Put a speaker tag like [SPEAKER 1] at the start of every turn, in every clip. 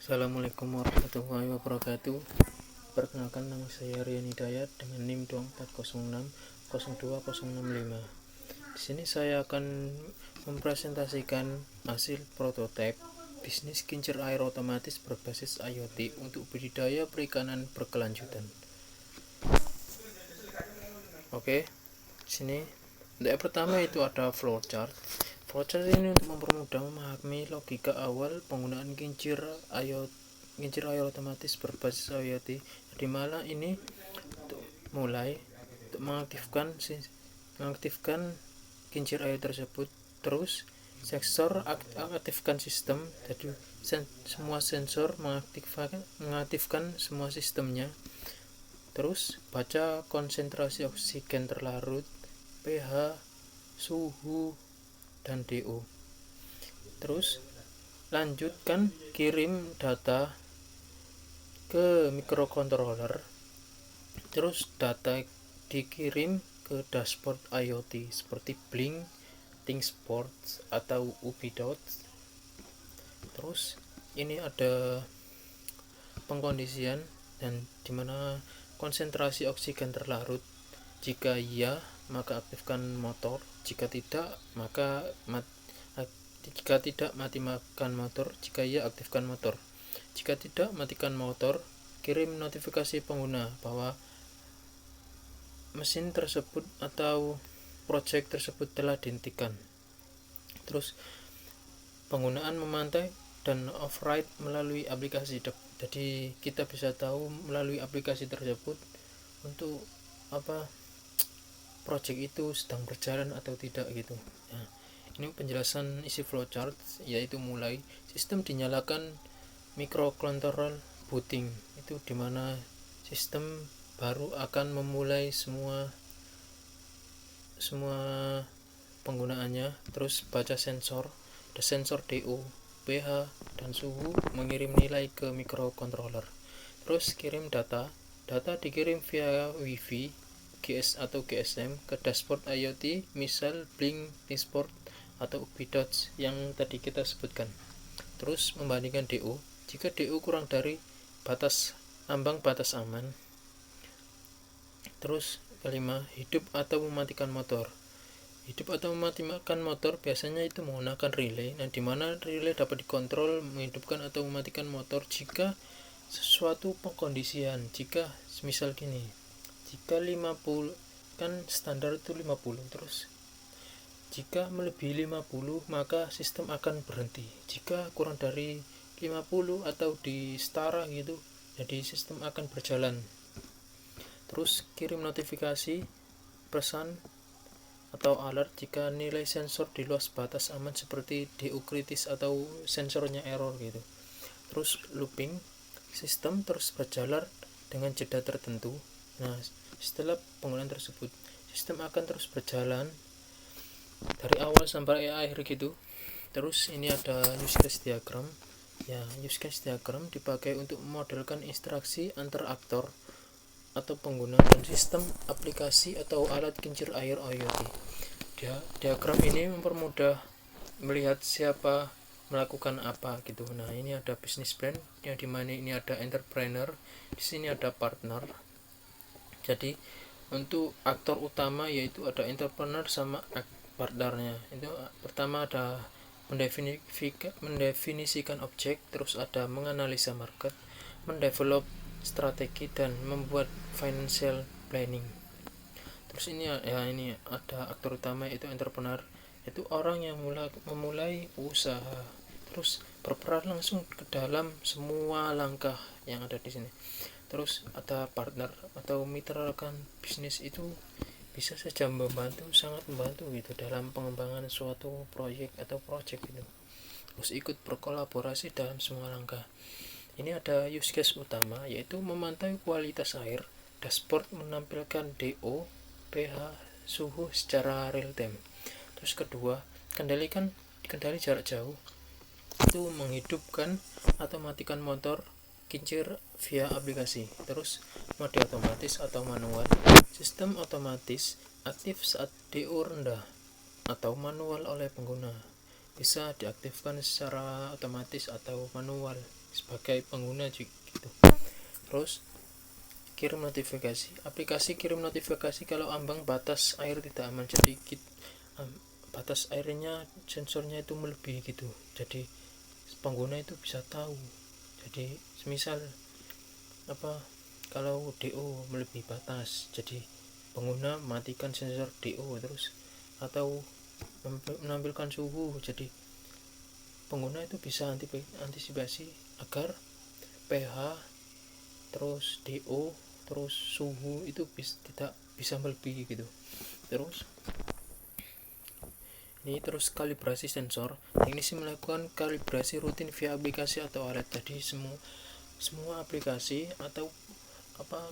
[SPEAKER 1] Assalamualaikum warahmatullahi wabarakatuh. Perkenalkan, nama saya Rian Hidayat dengan NIM 2406 02065. Di sini saya akan mempresentasikan hasil prototipe bisnis kincir air otomatis berbasis IoT untuk budidaya perikanan berkelanjutan. Oke, di sini untuk yang pertama itu ada flowchart. Flowchart ini untuk mempermudah memahami logika awal penggunaan kincir air otomatis berbasis IoT, di mana ini untuk mengaktifkan kincir air tersebut. Terus sensor aktifkan sistem, jadi semua sensor mengaktifkan semua sistemnya. Terus baca konsentrasi oksigen terlarut, pH, suhu, dan DO. Terus lanjutkan kirim data ke microcontroller. Terus data dikirim ke dashboard IoT seperti Blink, ThinkSports atau Ubidots. Terus ini ada pengkondisian dan dimana konsentrasi oksigen terlarut. Jika iya, maka aktifkan motor. Jika tidak, matikan motor. Jika iya, aktifkan motor. Jika tidak, matikan motor. Kirim notifikasi pengguna bahwa mesin tersebut atau project tersebut telah dihentikan. Terus penggunaan memantai dan override melalui aplikasi. Jadi kita bisa tahu melalui aplikasi tersebut untuk project itu sedang berjalan atau tidak gitu. Nah, ini penjelasan isi flowchart, yaitu mulai sistem dinyalakan microcontroller booting, itu dimana sistem baru akan memulai semua penggunaannya. Terus baca sensor, ada sensor DO, pH, dan suhu, mengirim nilai ke microcontroller. Terus kirim data dikirim via Wi-Fi, GS atau GSM ke dashboard IoT, misal Blink, ThinkSport atau Ubidots yang tadi kita sebutkan. Terus membandingkan DO, jika DO kurang dari ambang batas aman. Terus kelima, hidup atau mematikan motor. Hidup atau mematikan motor biasanya itu menggunakan relay, di mana relay dapat dikontrol menghidupkan atau mematikan motor jika sesuatu pengkondisian. Jika misal gini, jika 50 kan standar itu 50, terus jika melebihi 50 maka sistem akan berhenti. Jika kurang dari 50 atau di setara gitu, jadi sistem akan berjalan. Terus kirim notifikasi pesan atau alert jika nilai sensor di luar batas aman seperti DO kritis atau sensornya error gitu. Terus looping, sistem terus berjalan dengan jeda tertentu. Nah, setelah penggunaan tersebut, sistem akan terus berjalan dari awal sampai akhir gitu. Terus ini ada use case diagram. Ya, use case diagram dipakai untuk memodelkan interaksi antar aktor atau pengguna dan sistem aplikasi atau alat kincir air IoT. Diagram ini mempermudah melihat siapa melakukan apa gitu. Nah, ini ada business plan yang dimana ini ada entrepreneur, di sini ada partner. Jadi untuk aktor utama yaitu ada entrepreneur sama partnernya. Itu pertama ada mendefinisikan objek, terus ada menganalisa market, mendevelop strategi, dan membuat financial planning. Terus ini ada aktor utama yaitu entrepreneur, itu orang yang memulai usaha, terus berperan langsung ke dalam semua langkah yang ada di sini. Terus ada partner atau mitra rekan bisnis, itu bisa saja sangat membantu gitu dalam pengembangan suatu proyek atau project gitu. Terus ikut berkolaborasi dalam semua langkah. Ini ada use case utama yaitu memantau kualitas air. Dashboard menampilkan DO, pH, suhu secara real time. Terus kedua, kendali jarak jauh, itu menghidupkan atau matikan motor kincir via aplikasi. Terus mode otomatis atau manual, sistem otomatis aktif saat DO rendah atau manual oleh pengguna. bisa diaktifkan secara otomatis atau manual sebagai pengguna gitu. Terus kirim notifikasi, aplikasi kirim notifikasi kalau ambang batas air tidak aman, jadi batas airnya sensornya itu melebihi gitu, jadi pengguna itu bisa tahu. Jadi semisal kalau DO melebihi batas, jadi pengguna matikan sensor DO terus, atau menampilkan suhu, jadi pengguna itu bisa antisipasi agar pH terus DO terus suhu itu tidak bisa melebihi gitu. Terus kalibrasi sensor, teknisi melakukan kalibrasi rutin via aplikasi atau alat. Jadi semua aplikasi atau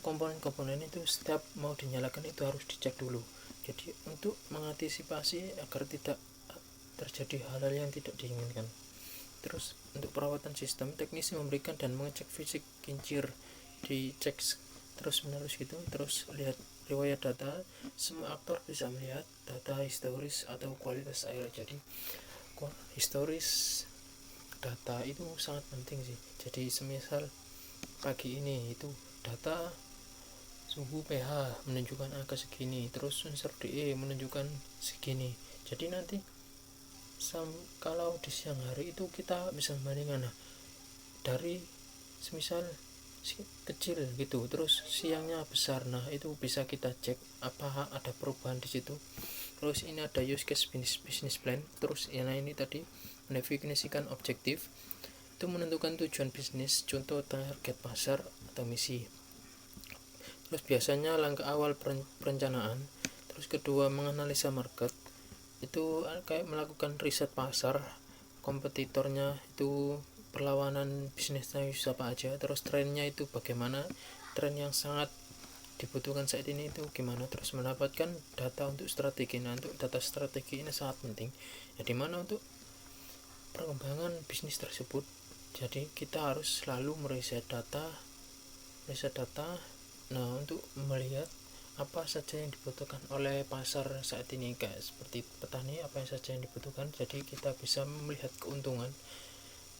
[SPEAKER 1] komponen-komponen itu setiap mau dinyalakan itu harus dicek dulu, jadi untuk mengantisipasi agar tidak terjadi hal-hal yang tidak diinginkan. Terus untuk perawatan sistem, teknisi memberikan dan mengecek fisik kincir, dicek terus menerus gitu. Terus lihat riwayat data, semua aktor bisa melihat data historis atau kualitas air. Jadi historis data itu sangat penting sih. Jadi semisal pagi ini itu data suhu pH menunjukkan angka segini, terus sensor DE menunjukkan segini, jadi nanti kalau di siang hari itu kita bisa membandingkan, dari semisal kecil gitu terus siangnya besar, nah itu bisa kita cek apa ada perubahan di situ. Terus ini ada use case business plan, terus yang ini tadi mendefinisikan objektif, itu menentukan tujuan bisnis, contoh target pasar atau misi. Terus biasanya langkah awal perencanaan. Terus kedua menganalisa market, itu kayak melakukan riset pasar, kompetitornya itu perlawanan bisnisnya siapa aja, terus trennya itu bagaimana, tren yang sangat dibutuhkan saat ini itu gimana, terus mendapatkan data untuk strategi. Nah untuk data strategi ini sangat penting ya, dimana untuk perkembangan bisnis tersebut, jadi kita harus selalu meriset data. Nah untuk melihat apa saja yang dibutuhkan oleh pasar saat ini, kayak seperti petani apa yang saja yang dibutuhkan, jadi kita bisa melihat keuntungan,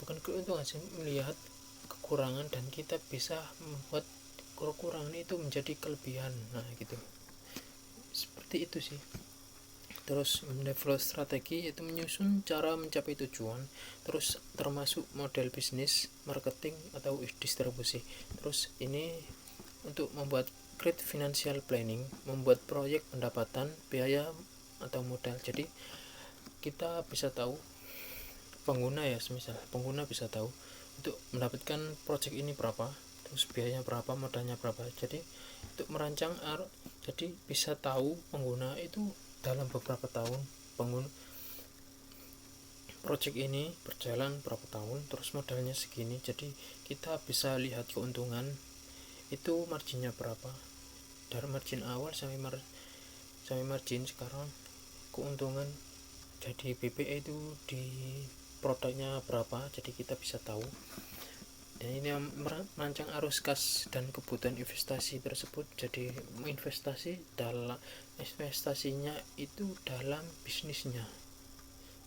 [SPEAKER 1] bukan keuntungan sih, melihat kekurangan, dan kita bisa membuat kekurangan itu menjadi kelebihan. Nah gitu, seperti itu sih. Terus mendevelop strategi, itu menyusun cara mencapai tujuan, terus termasuk model bisnis, marketing atau distribusi. Terus ini untuk membuat create financial planning, membuat proyek pendapatan, biaya atau modal. Jadi kita bisa tahu pengguna ya, semisal pengguna bisa tahu untuk mendapatkan proyek ini berapa, terus biayanya berapa, modalnya berapa. Jadi untuk merancang jadi bisa tahu pengguna itu dalam beberapa tahun proyek ini berjalan berapa tahun, terus modalnya segini. Jadi kita bisa lihat keuntungan itu marginnya berapa, dari margin awal sampai margin sekarang, keuntungan jadi BPE itu di produknya berapa, jadi kita bisa tahu. Dan ini merancang arus kas dan kebutuhan investasi tersebut, jadi investasinya itu dalam bisnisnya,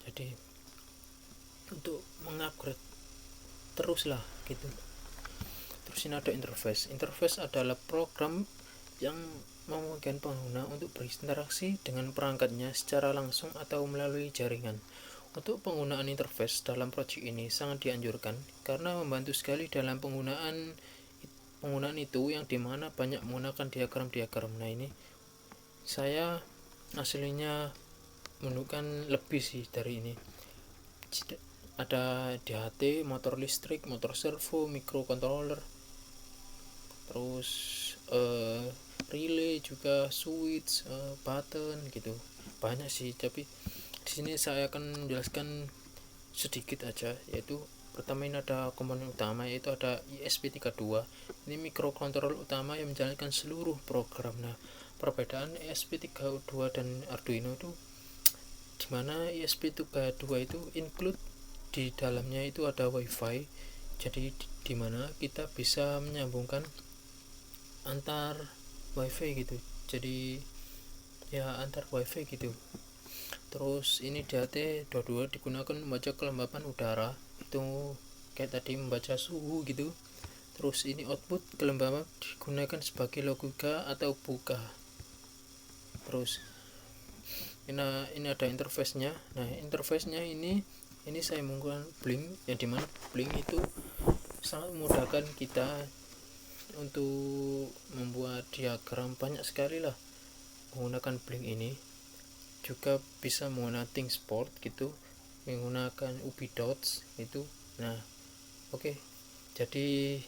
[SPEAKER 1] jadi untuk mengupgrade terus lah gitu. Terus ini ada interface adalah program yang memungkinkan pengguna untuk berinteraksi dengan perangkatnya secara langsung atau melalui jaringan. Untuk penggunaan interface dalam proyek ini sangat dianjurkan karena membantu sekali dalam penggunaan itu, yang dimana banyak menggunakan diagram. Nah ini saya aslinya menemukan lebih sih dari ini. Ada DHT, motor listrik, motor servo, microcontroller, terus relay juga, switch, button gitu, banyak sih. Tapi di sini saya akan menjelaskan sedikit aja, yaitu pertama ini ada komponen utama, yaitu ada ESP32. Ini microcontroller utama yang menjalankan seluruh program. Nah perbedaan ESP32 dan Arduino itu dimana ESP32 itu include di dalamnya itu ada WiFi, jadi dimana kita bisa menyambungkan antar WiFi gitu, jadi ya antar WiFi gitu. Terus ini DHT22 digunakan membaca kelembapan udara, itu kayak tadi membaca suhu gitu. Terus ini output kelembapan digunakan sebagai logika atau buka. Terus ini ada interface-nya. Nah, interface-nya ini saya menggunakan Blink, yang dimana Blink itu sangat memudahkan kita untuk membuat diagram, banyak sekali lah menggunakan Blink ini. Juga bisa menggunakan ThinkSport gitu, menggunakan UV Dots itu. Nah, oke. Jadi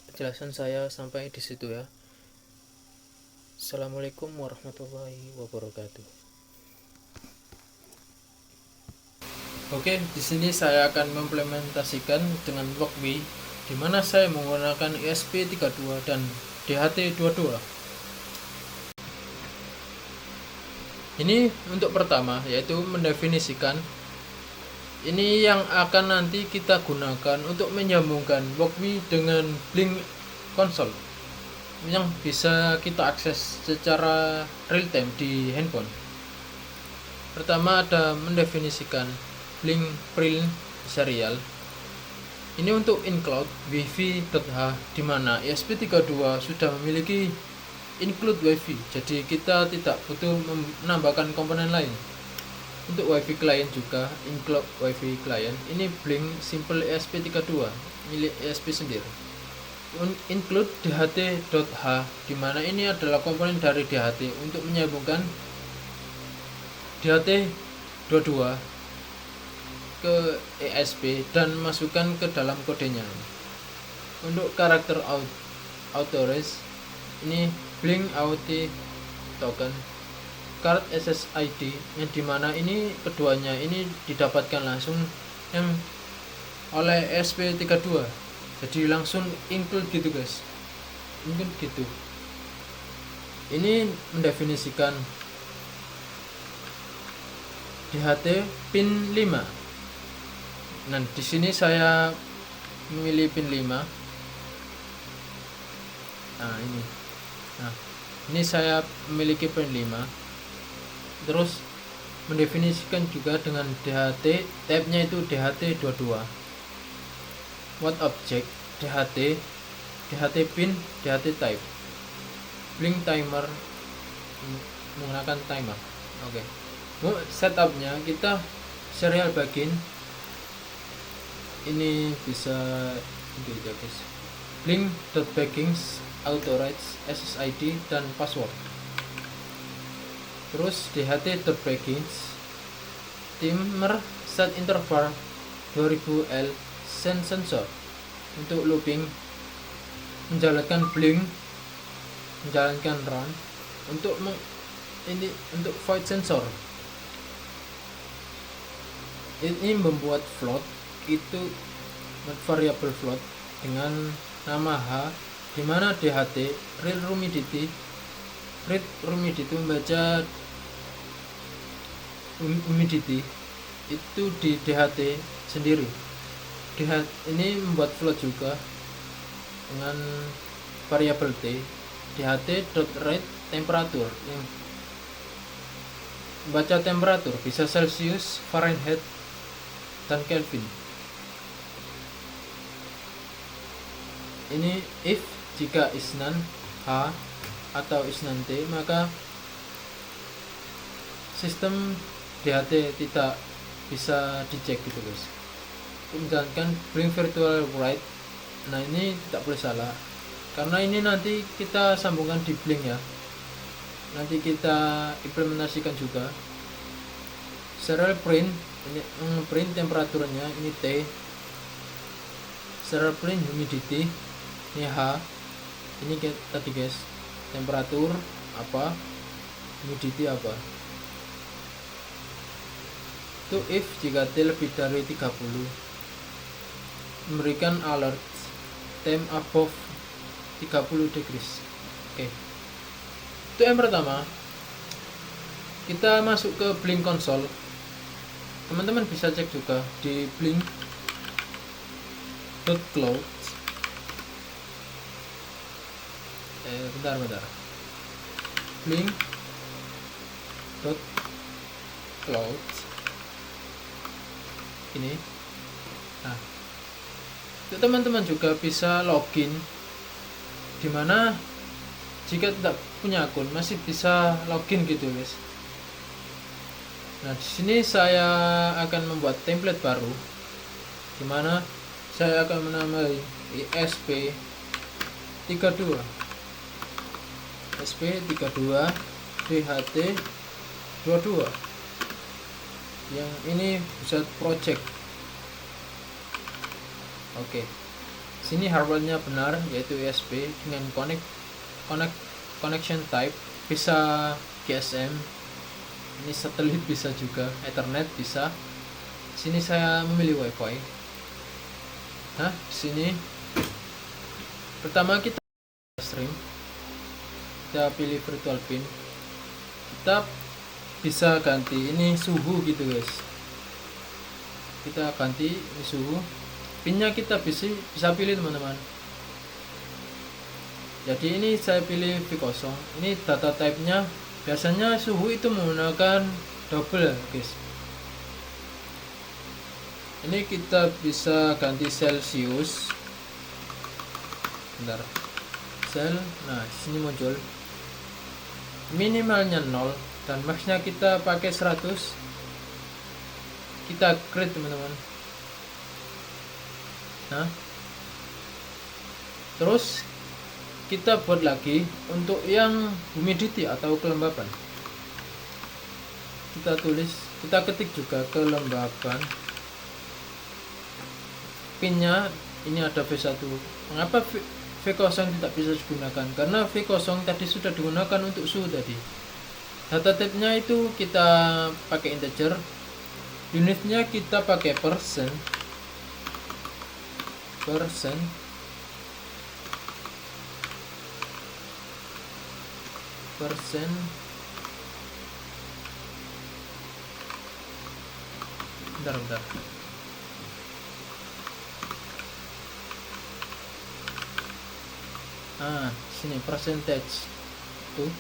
[SPEAKER 1] penjelasan saya sampai di situ ya. Assalamualaikum warahmatullahi wabarakatuh. Oke, di sini saya akan mengimplementasikan dengan Workway, di mana saya menggunakan ESP32 dan DHT22. Ini untuk pertama, yaitu mendefinisikan ini yang akan nanti kita gunakan untuk menyambungkan Workway dengan Blink Console yang bisa kita akses secara real time di handphone. Pertama ada mendefinisikan Blink Print Serial. Ini untuk include wifi.h, di mana ESP32 sudah memiliki include wifi, jadi kita tidak butuh menambahkan komponen lain. Untuk wifi client juga include wifi client. Ini Blink Simple ESP32 milik ESP sendiri. Include DHT.h, di mana ini adalah komponen dari DHT untuk menyambungkan DHT22 ke ESP dan masukkan ke dalam kodenya. Untuk karakter authorized, ini Blink AUT token card SSID, yang dimana ini keduanya ini didapatkan langsung yang oleh ESP32, jadi langsung include gitu guys, mungkin gitu. Ini mendefinisikan DHT pin 5. Nah, di sini saya memilih pin 5. Nah, ini saya memiliki pin 5. Terus mendefinisikan juga dengan DHT, tab-nya itu DHT22. What object, DHT pin, DHT type. Blink timer, menggunakan timer. Oke. Setupnya kita serial begin. Ini bisa gitu guys. Blink.backings, authorize, SSID dan password. Terus DHT.backings, timer set interval 2000L sensor untuk looping, menjalankan blink, menjalankan run, untuk untuk void sensor. Ini membuat float, itu variable float dengan nama H, dimana DHT read humidity membaca humidity itu di DHT sendiri. Ini membuat float juga dengan variabel T, DHT.read temperatur, yang membaca temperatur bisa Celsius, Fahrenheit dan Kelvin. Ini if jika is none H atau is none T, maka sistem DHT tidak bisa dicek gitu guys. Menjalankan Blink virtual write. Nah, ini tidak boleh salah, karena ini nanti kita sambungkan di Blink ya, nanti kita implementasikan juga. Serial print, ini print temperaturnya, ini T. Serial print humidity, ini H. Ini tadi guys, temperatur apa, humidity apa. Itu if jika T lebih dari 30, memberikan alert temp above 30 degrees. Oke. Itu yang pertama. Kita masuk ke Blink Console. Teman-teman bisa cek juga di blink.cloud. Bentar. Blink dot cloud ini. Nah, itu teman-teman juga bisa login, dimana jika tidak punya akun masih bisa login gitu guys. Nah, di sini saya akan membuat template baru, dimana saya akan menamai ESP32 SP32 DHT22 yang ini bisa project. Oke, sini hardware-nya benar, yaitu ESP dengan connection type bisa GSM, ini satelit bisa juga, Ethernet bisa. Sini saya memilih WiFi. Nah, sini pertama kita stream, kita pilih virtual pin, kita bisa ganti ini suhu gitu guys. Kita ganti ini suhu, pinnya kita bisa pilih teman-teman. Jadi ini saya pilih V0. Ini data type nya biasanya suhu itu menggunakan double guys. Ini kita bisa ganti Celsius. Bentar, sel. Nah, sini muncul minimalnya 0 dan maxnya kita pakai 100. Kita create teman-teman. Nah, terus kita buat lagi untuk yang humidity atau kelembapan. Kita ketik juga kelembapan. Pinnya ini ada V1. Mengapa V0 tidak bisa digunakan? Karena V0 tadi sudah digunakan untuk suhu tadi. Data type-nya itu kita pakai integer. Unitnya kita pakai persen. Bentar. Sini percentage tuh.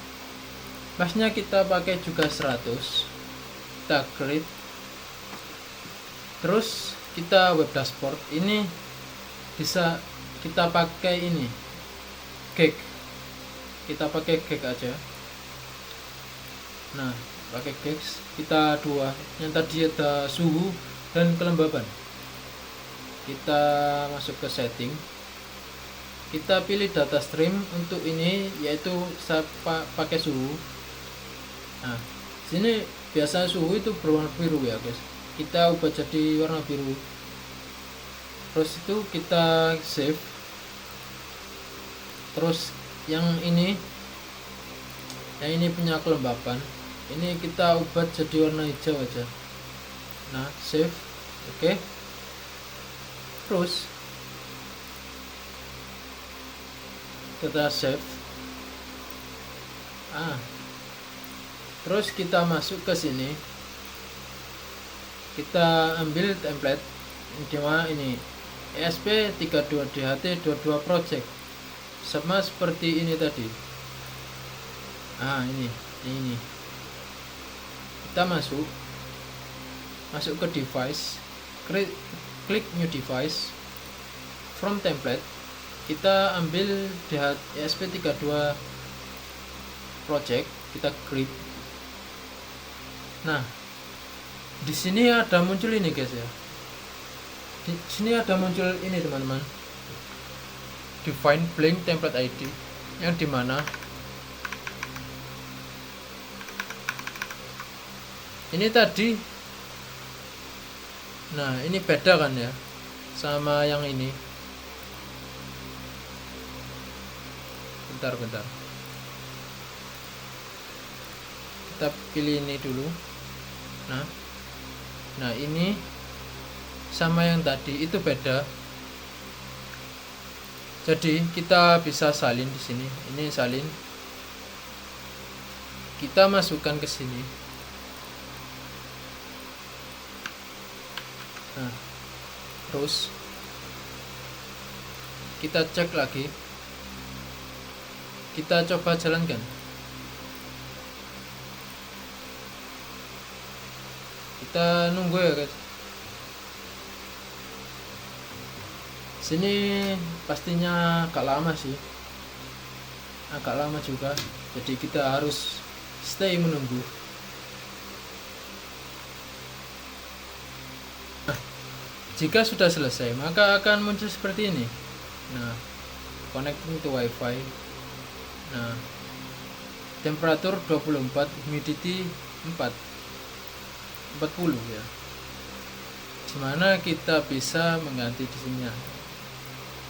[SPEAKER 1] Masnya kita pakai juga 100. Kita create. Terus kita web dashboard ini bisa kita pakai ini gag. Kita pakai gag aja. Nah, pakai gag kita dua, yang tadi ada suhu dan kelembaban. Kita masuk ke setting, kita pilih data stream untuk ini, yaitu saya pakai suhu. Nah, sini biasa suhu itu berwarna biru ya guys, kita ubah jadi warna biru. Terus itu kita save. Terus yang ini punya kelembapan, ini kita ubah jadi warna hijau aja. Nah, save. Oke. Terus kita save. Terus kita masuk ke sini, kita ambil template dimana ini ESP32DHT22 project, sama seperti ini tadi. Ini kita masuk ke device, klik new device, from template kita ambil ESP32 project, kita create. Nah, di sini ada muncul ini guys ya. Di sini ada muncul ini teman-teman, define blank template ID, yang dimana ini tadi. Nah, ini beda kan ya sama yang ini. Bentar. Kita pilih ini dulu. Nah, ini sama yang tadi itu beda. Jadi kita bisa salin di sini. Ini salin. Kita masukkan ke sini. Nah, terus kita cek lagi. Kita coba jalankan. kita nunggu ya guys. Sini pastinya agak lama sih, agak lama juga, jadi kita harus stay menunggu. Nah, jika sudah selesai maka akan muncul seperti ini. Nah, connecting to wifi. Nah, temperatur 24, humidity 40 ya. Gimana kita bisa mengganti di sini?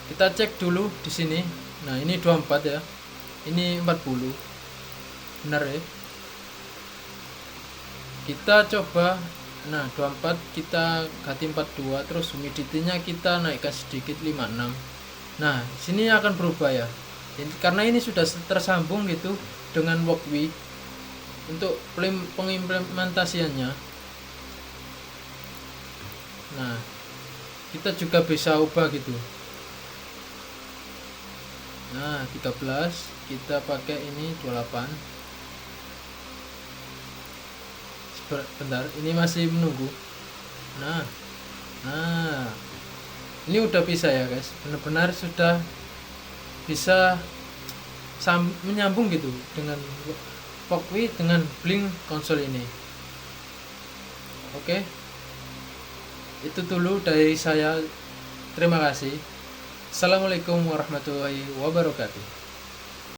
[SPEAKER 1] Kita cek dulu di sini. Nah, ini 24 ya. Ini 40. Benar ya? Kita coba. Nah, 24 kita ganti 42, terus humidity-nya kita naikkan sedikit 56. Nah, sini akan berubah ya. Karena ini sudah tersambung gitu dengan Walkway untuk pengimplementasiannya. Nah, kita juga bisa ubah gitu. Nah, 13 kita pakai ini 28. Bentar, ini masih menunggu. Nah, ini udah bisa ya guys, benar-benar sudah bisa menyambung gitu dengan Walkway dengan Blink konsol ini. Oke, itu dulu dari saya. Terima kasih. Assalamualaikum warahmatullahi wabarakatuh.